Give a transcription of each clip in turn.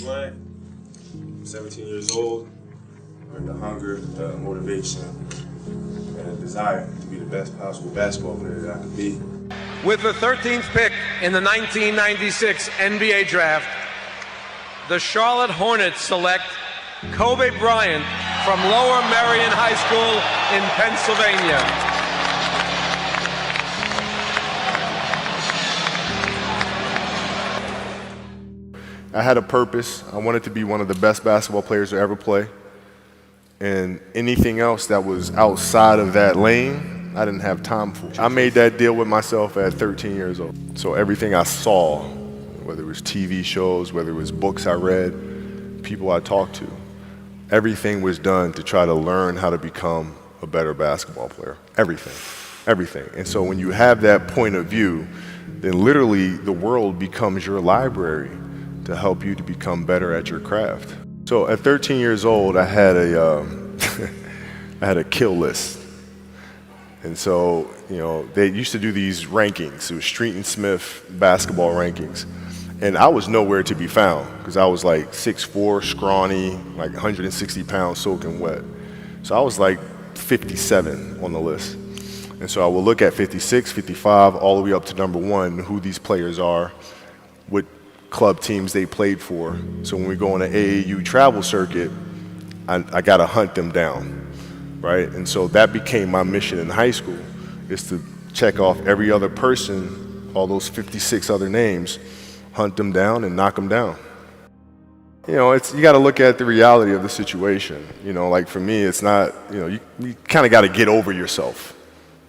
Bryant. I'm 17 years old. With the hunger, the motivation, and the desire to be the best possible basketball player that I could be. With the 13th pick in the 1996 NBA Draft, the Charlotte Hornets select Kobe Bryant from Lower Merion High School in Pennsylvania. I had a purpose. I wanted to be one of the best basketball players to ever play. And anything else that was outside of that lane, I didn't have time for. I made that deal with myself at 13 years old. So everything I saw, whether it was TV shows, whether it was books I read, people I talked to, everything was done to try to learn how to become a better basketball player. Everything. And so when you have that point of view, then literally the world becomes your library to help you to become better at your craft. So at 13 years old, I had a I had a kill list. And so, you know, they used to do these rankings. It was Street and Smith basketball rankings. And I was nowhere to be found because I was like 6'4", scrawny, like 160 pounds soaking wet. So I was like 57 on the list. And so I would look at 56, 55, all the way up to number 1, who these players are, what club teams they played for. So when we go on an AAU travel circuit, I got to hunt them down, right? And so that became my mission in high school, is to check off every other person, all those 56 other names, hunt them down and knock them down. You know, you got to look at the reality of the situation. You know, like for me, it's not, you know, you kind of got to get over yourself.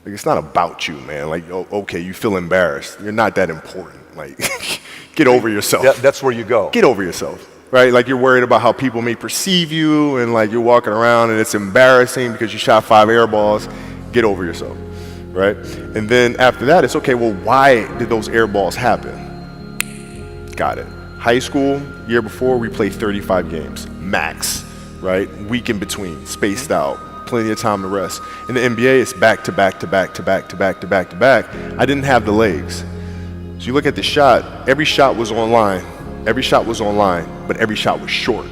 Like, it's not about you, man. Like, okay, you feel embarrassed. You're not that important. Like, get over yourself. That's where you go. Get over yourself, right? Like, you're worried about how people may perceive you, and like you're walking around and it's embarrassing because you shot 5 air balls. Get over yourself, right? And then after that, it's okay, well, why did those air balls happen? Got it. High school, year before, we played 35 games, max, right? Week in between, spaced out. Plenty of time to rest. In the NBA, it's back to back to back to back to back to back to back. I didn't have the legs. So you look at the shot, every shot was online. Every shot was online, but every shot was short.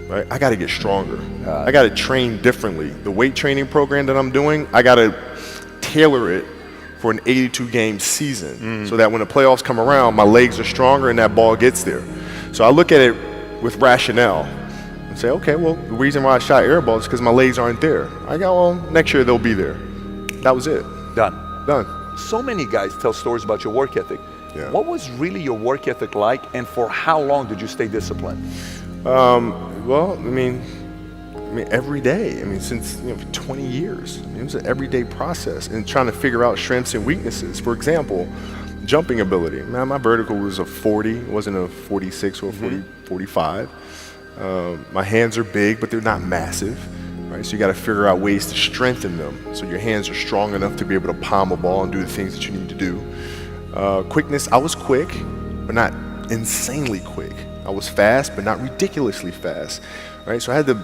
Right? I got to get stronger. I got to train differently. The weight training program that I'm doing, I got to tailor it for an 82-game season so that when the playoffs come around, my legs are stronger and that ball gets there. So I look at it with rationale. Say, okay, well, the reason why I shot air balls is because my legs aren't there. I go, well, next year they'll be there. That was it. Done. So many guys tell stories about your work ethic. Yeah. What was really your work ethic like, and for how long did you stay disciplined? Well, I mean, every day. I mean, since 20 years. I mean, it was an everyday process and trying to figure out strengths and weaknesses. For example, jumping ability. Man, my vertical was a 40. It wasn't a 46 or a 45. My hands are big, but they're not massive, right? So you got to figure out ways to strengthen them so your hands are strong enough to be able to palm a ball and do the things that you need to do. Quickness, I was quick, but not insanely quick. I was fast, but not ridiculously fast, right? So I had to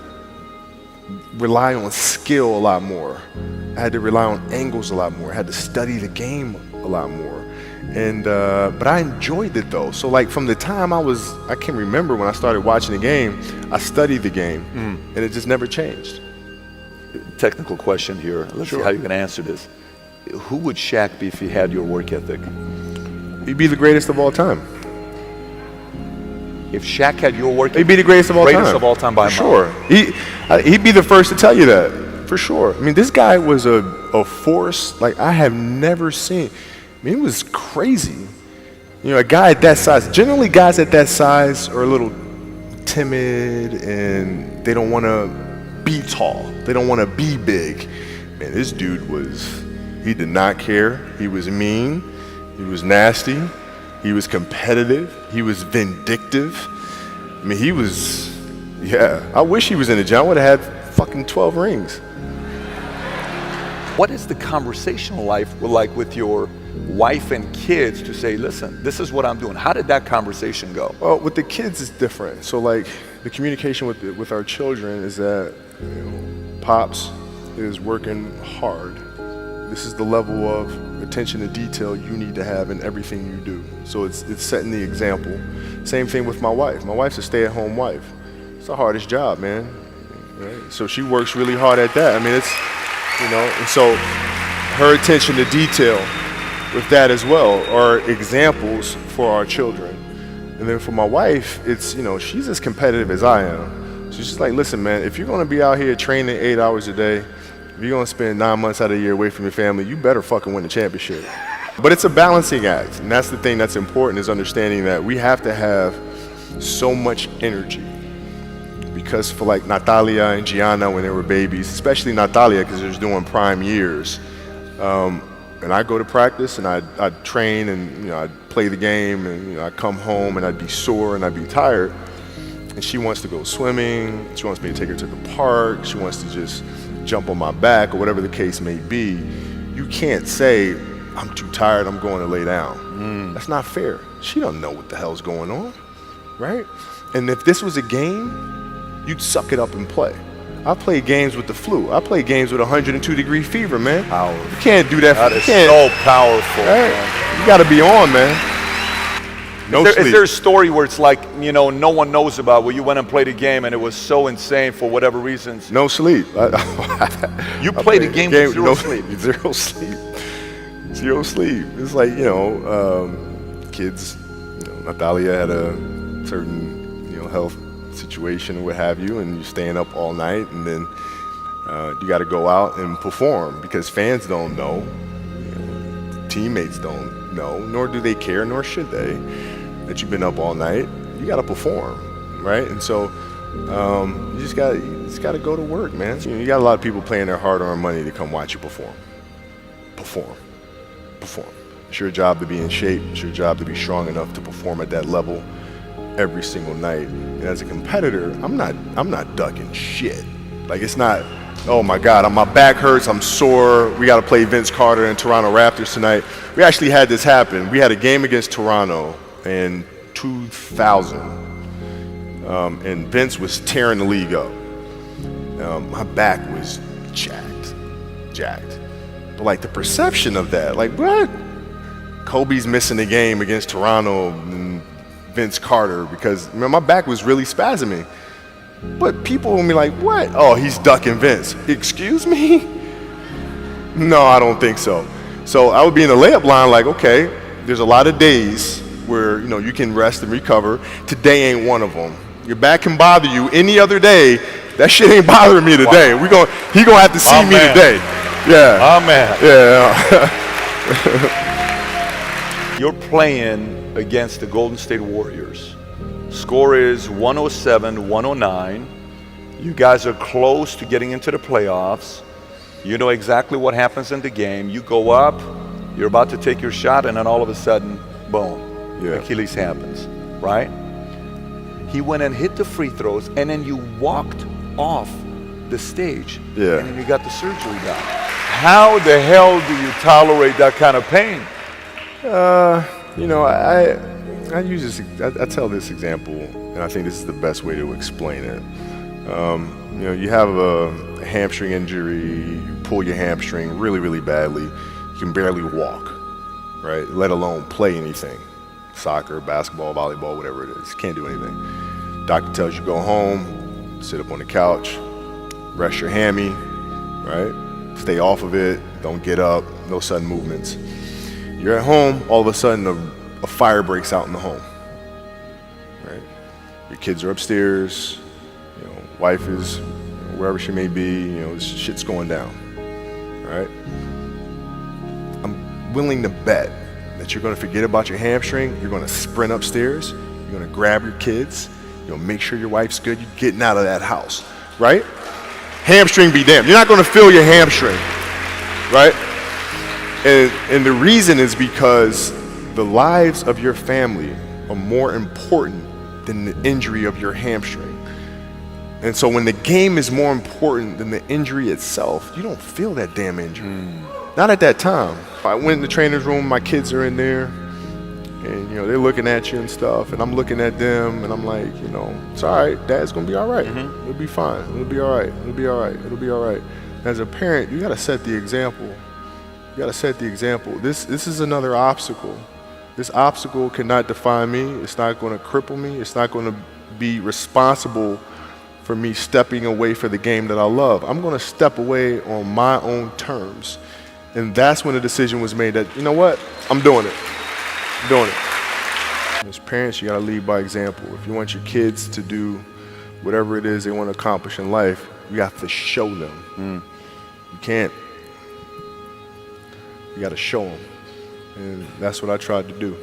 rely on skill a lot more. I had to rely on angles a lot more. I had to study the game a lot more. And but I enjoyed it though. So like from the time I can remember when I started watching the game, I studied the game, and it just never changed. Technical question here. Let's see how you can answer this. Who would Shaq be if he had your work ethic? He'd be the greatest of all time. If Shaq had your work ethic, he'd be the greatest of all time. Greatest of all time by a mile. For sure. He'd be the first to tell you that, for sure. I mean, this guy was a force like I have never seen. I mean, it was crazy. You know, a guy at that size, generally guys at that size are a little timid and they don't want to be tall. They don't want to be big. Man, this dude he did not care. He was mean. He was nasty. He was competitive. He was vindictive. I mean, I wish he was in the gym. I would have had fucking 12 rings. What is the conversational life like with your wife and kids to say, listen, this is what I'm doing? How did that conversation go? Well, with the kids, it's different. So like the communication with our children is that Pops is working hard. This is the level of attention to detail you need to have in everything you do. So it's setting the example. Same thing with my wife. My wife's a stay-at-home wife. It's the hardest job, man. Right? So she works really hard at that. I mean, it's, and so her attention to detail with that as well are examples for our children. And then for my wife, it's, she's as competitive as I am. So she's like, listen, man, if you're going to be out here training 8 hours a day, if you're going to spend 9 months out of the year away from your family, you better fucking win the championship. But it's a balancing act. And that's the thing that's important, is understanding that we have to have so much energy. Because for like Natalia and Gianna when they were babies, especially Natalia because she was doing prime years, and I go to practice and I'd train and I'd play the game and I'd come home and I'd be sore and I'd be tired. And she wants to go swimming, she wants me to take her to the park, she wants to just jump on my back or whatever the case may be. You can't say, I'm too tired, I'm going to lay down. That's not fair. She don't know what the hell's going on, right? And if this was a game, you'd suck it up and play. I played games with the flu. I played games with 102-degree fever, man. Powerful. You can't do that. That is so powerful. Right? Man. You got to be on, man. Is there a story where it's like, no one knows about, where you went and played a game and it was so insane for whatever reasons? No sleep. You played a game with zero sleep. Zero sleep. Zero sleep. It's like, kids, Natalia had a certain, health situation or what have you, and you're staying up all night, and then you got to go out and perform because fans don't know, teammates don't know, nor do they care, nor should they, that you've been up all night. You got to perform, right? And so you just got to go to work, man. You got a lot of people paying their hard-earned money to come watch you perform. It's your job to be in shape. It's your job to be strong enough to perform at that level every single night. And as a competitor, I'm not ducking shit. Like, it's not, oh my God, my back hurts, I'm sore, we got to play Vince Carter and Toronto Raptors tonight. We actually had this happen. We had a game against Toronto in 2000, and Vince was tearing the league up. My back was jacked. But like the perception of that, like, what? Kobe's missing the game against Toronto and Vince Carter because my back was really spasming. But people will be like, what? Oh, he's ducking Vince. Excuse me? No, I don't think so. So I would be in the layup line like, okay, there's a lot of days where you can rest and recover. Today ain't one of them. Your back can bother you any other day. That shit ain't bothering me today. Wow. He gonna have to see me today. Yeah. Oh man. Yeah. You're playing against the Golden State Warriors. Score is 107-109. You guys are close to getting into the playoffs. You know exactly what happens in the game. You go up, you're about to take your shot, and then all of a sudden, boom, Achilles happens, right? He went and hit the free throws, and then you walked off the stage, and then you got the surgery done. How the hell do you tolerate that kind of pain? I use this. I tell this example, and I think this is the best way to explain it. You have a hamstring injury, you pull your hamstring really, really badly. You can barely walk, right? Let alone play anything, soccer, basketball, volleyball, whatever it is. You can't do anything. Doctor tells you go home, sit up on the couch, rest your hammy, right? Stay off of it. Don't get up. No sudden movements. You're at home, all of a sudden a fire breaks out in the home, right? Your kids are upstairs, wife is wherever she may be, shit's going down, right? I'm willing to bet that you're gonna forget about your hamstring, you're gonna sprint upstairs, you're gonna grab your kids, make sure your wife's good, you're getting out of that house, right? Hamstring be damned. You're not gonna feel your hamstring, right? And the reason is because the lives of your family are more important than the injury of your hamstring. And so when the game is more important than the injury itself, you don't feel that damn injury. Not at that time. If I went in the trainer's room, my kids are in there, and they're looking at you and stuff, and I'm looking at them, and I'm like, it's all right, Dad's gonna be all right. It'll be fine. It'll be all right. It'll be all right. It'll be all right. As a parent, you gotta set the example You got to set the example. This is another obstacle. This obstacle cannot define me. It's not going to cripple me. It's not going to be responsible for me stepping away for the game that I love. I'm going to step away on my own terms. And that's when the decision was made that, you know what, I'm doing it. I'm doing it. As parents, you got to lead by example. If you want your kids to do whatever it is they want to accomplish in life, you have to show them. You can't. You got to show them. And that's what I tried to do.